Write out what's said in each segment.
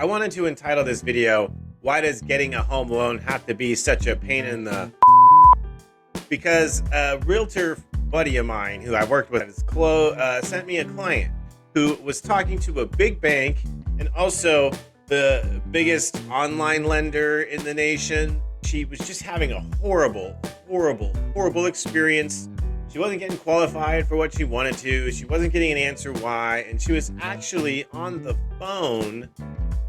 I wanted to entitle this video, "Why Does Getting a Home Loan Have to Be Such a Pain in the..." Because a realtor buddy of mine who I worked with sent me a client who was talking to a big bank and also the biggest online lender in the nation. She was just having a horrible experience. She wasn't getting qualified for what she wanted to. She wasn't getting an answer why. And she was actually on the phone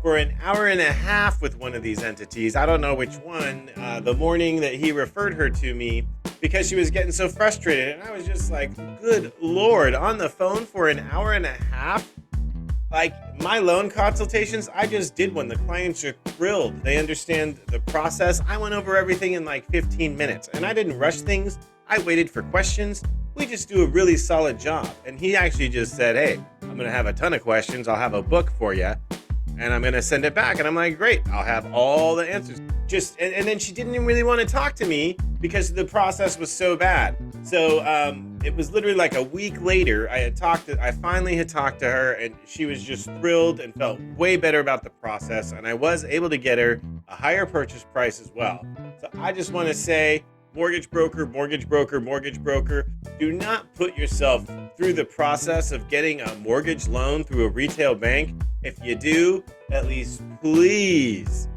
for an hour and a half with one of these entities. I don't know which one, the morning that he referred her to me, because she was getting so frustrated. And I was just like, good Lord, on the phone for an hour and a half? Like, my loan consultations, I just did one. The clients are thrilled. They understand the process. I went over everything in like 15 minutes, and I didn't rush things. I waited for questions. We just do a really solid job. And he actually just said, hey, I'm going to have a ton of questions. I'll have a book for you, and I'm going to send it back. And I'm like, great, I'll have all the answers. And then she didn't even really want to talk to me because the process was so bad. So it was literally like a week later, I finally had talked to her, and she was just thrilled and felt way better about the process. And I was able to get her a higher purchase price as well. So I just want to say, mortgage broker, do not put yourself through the process of getting a mortgage loan through a retail bank. If you do, at least please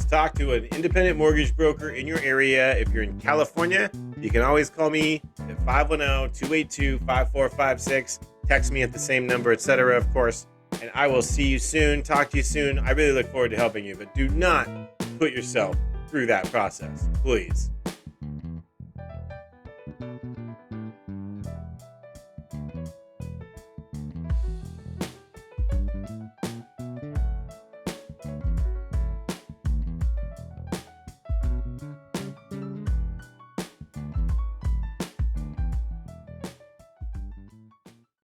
talk to an independent mortgage broker in your area. If you're in California, you can always call me at 510-282-5456. Text me at the same number, etc., of course. And I will see you soon. Talk to you soon. I really look forward to helping you. But do not put yourself through that process, please.